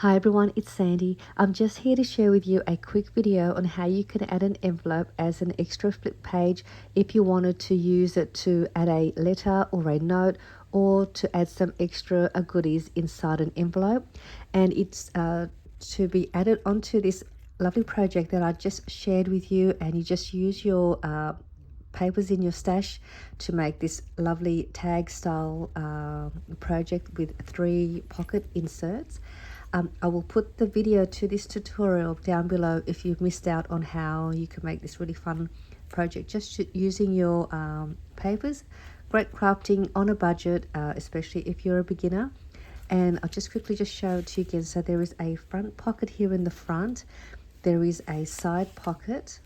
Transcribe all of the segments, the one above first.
Hi everyone, it's Sandy. I'm just here to share with you a quick video on how you can add an envelope as an extra flip page if you wanted to use it to add a letter or a note or to add some extra goodies inside an envelope. And it's to be added onto this lovely project that I just shared with you, and you just use your papers in your stash to make this lovely tag style project with 3 pocket inserts. I will put the video to this tutorial down below if you've missed out on how you can make this really fun project just using your papers. Great crafting on a budget, especially if you're a beginner. And I'll just quickly just show it to you again. So there is a front pocket here in the front. There is a side pocket.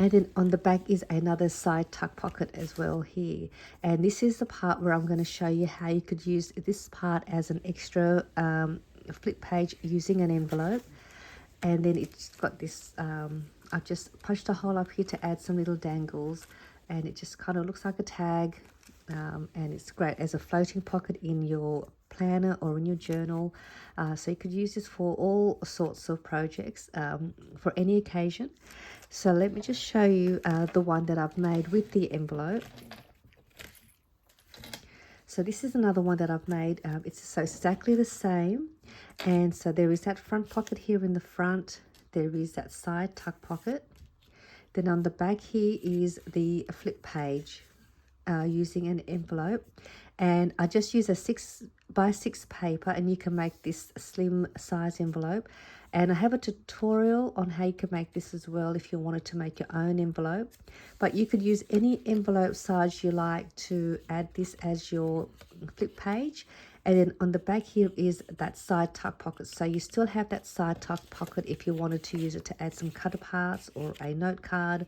And then on the back is another side tuck pocket as well here. And this is the part where I'm going to show you how you could use this part as an extra flip page using an envelope. And then it's got this, I've just punched a hole up here to add some little dangles. And it just kind of looks like a tag. And it's great as a floating pocket in your planner or in your journal. So you could use this for all sorts of projects for any occasion. So let me just show you the one that I've made with the envelope. So this is another one that I've made. It's exactly the same. And so there is that front pocket here in the front. There is that side tuck pocket. Then on the back here is the flip page using an envelope. And I just use a 6x6 paper, and you can make this slim size envelope. And I have a tutorial on how you can make this as well if you wanted to make your own envelope. But you could use any envelope size you like to add this as your flip page. And then on the back here is that side tuck pocket. So you still have that side tuck pocket if you wanted to use it to add some cutter parts or a note card,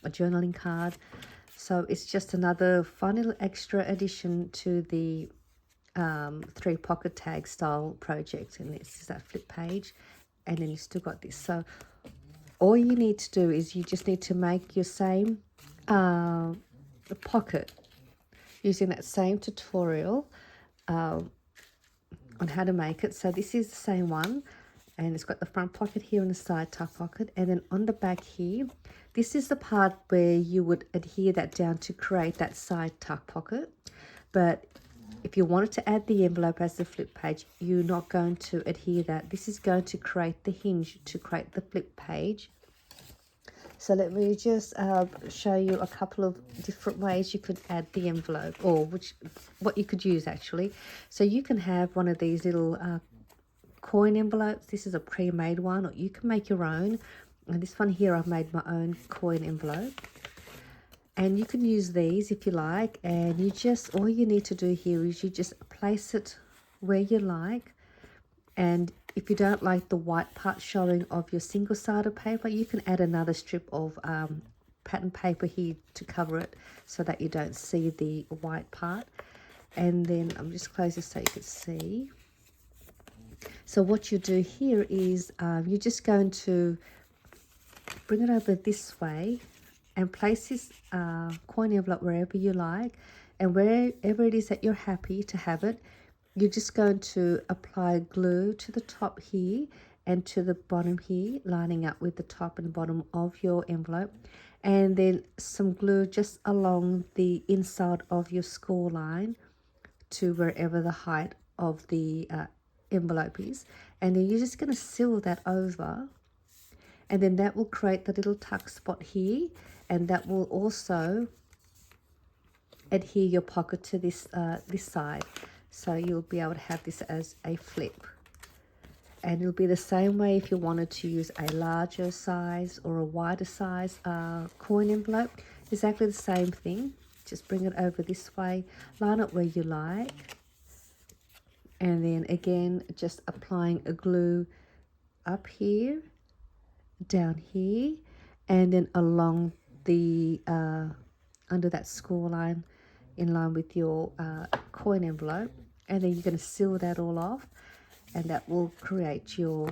a journaling card. So it's just another fun little extra addition to the 3 pocket tag style project. And this is that flip page. And then you still got this. So all you need to do is you just need to make your same pocket using that same tutorial on how to make it. So this is the same one, and it's got the front pocket here and the side tuck pocket. And then on the back here, this is the part where you would adhere that down to create that side tuck pocket. But if you wanted to add the envelope as the flip page, you're not going to adhere that. This is going to create the hinge to create the flip page. So let me just show you a couple of different ways you could add the envelope, or what you could use actually. So you can have one of these little coin envelopes. This is a pre-made one, or you can make your own. And this one here, I've made my own coin envelope. And you can use these if you like, and you just, all you need to do here is you just place it where you like. And if you don't like the white part showing of your single-sided paper, you can add another strip of pattern paper here to cover it so that you don't see the white part. And then I'm just close this so you can see. So what you do here is you're just going to bring it over this way and place this coin envelope wherever you like, and wherever it is that you're happy to have it, you're just going to apply glue to the top here and to the bottom here, lining up with the top and bottom of your envelope, and then some glue just along the inside of your score line to wherever the height of the envelope is. And then you're just going to seal that over, and then that will create the little tuck spot here, and that will also adhere your pocket to this this side. So you'll be able to have this as a flip. And it'll be the same way if you wanted to use a larger size or a wider size coin envelope. Exactly the same thing. Just bring it over this way, line it where you like. And then again, just applying a glue up here, down here, and then along the under that score line in line with your coin envelope. And then you're going to seal that all off, and that will create your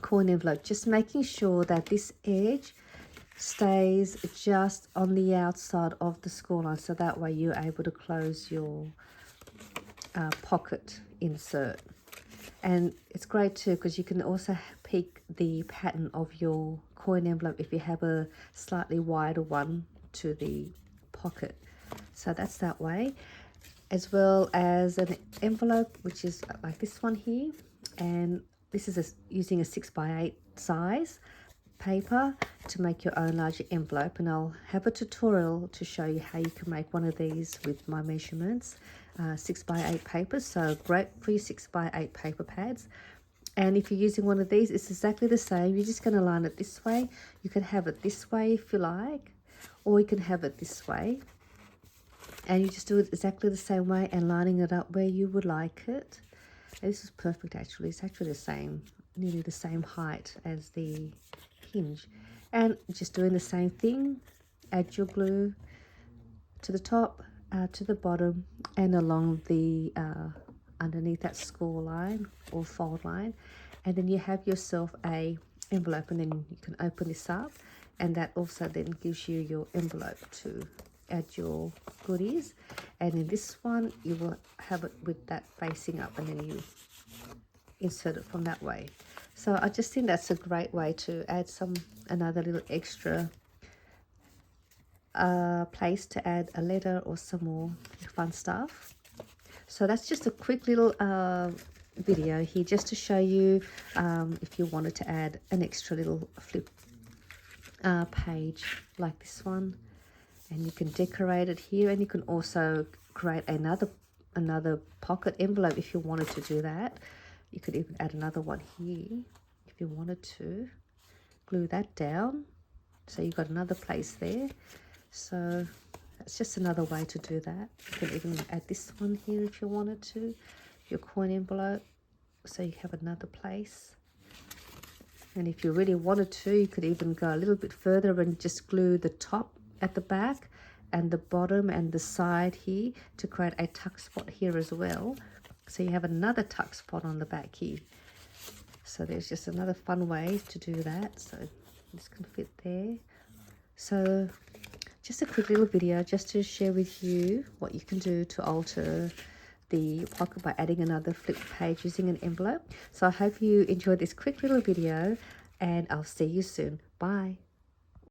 coin envelope. Just making sure that this edge stays just on the outside of the score line, so that way you're able to close your pocket insert. And it's great too because you can also pick the pattern of your coin envelope if you have a slightly wider one to the pocket. So that's that way, as well as an envelope which is like this one here, and this is using a 6x8 size paper to make your own larger envelope, and I'll have a tutorial to show you how you can make one of these with my measurements. 6x8 papers, so great for your 6x8 paper pads. And if you're using one of these, it's exactly the same. You're just going to line it this way. You can have it this way if you like, or you can have it this way, and you just do it exactly the same way and lining it up where you would like it. And this is perfect actually. It's actually the same, nearly the same height as the hinge. And just doing the same thing, add your glue to the top, to the bottom, and along the underneath that score line or fold line, and then you have yourself a envelope, and then you can open this up, and that also then gives you your envelope to add your goodies. And in this one you will have it with that facing up, and then you insert it from that way. So I just think that's a great way to add another little extra place to add a letter or some more fun stuff. So that's just a quick little video here just to show you if you wanted to add an extra little flip page like this one, and you can decorate it here, and you can also create another pocket envelope if you wanted to do that. You could even add another one here if you wanted to. Glue that down so you've got another place there. So that's just another way to do that. You can even add this one here if you wanted to, your coin envelope, so you have another place. And if you really wanted to, you could even go a little bit further and just glue the top at the back and the bottom and the side here to create a tuck spot here as well. So you have another tuck spot on the back here. So there's just another fun way to do that. So this can fit there. So just a quick little video just to share with you what you can do to alter the pocket by adding another flip page using an envelope. So I hope you enjoyed this quick little video, and I'll see you soon. Bye.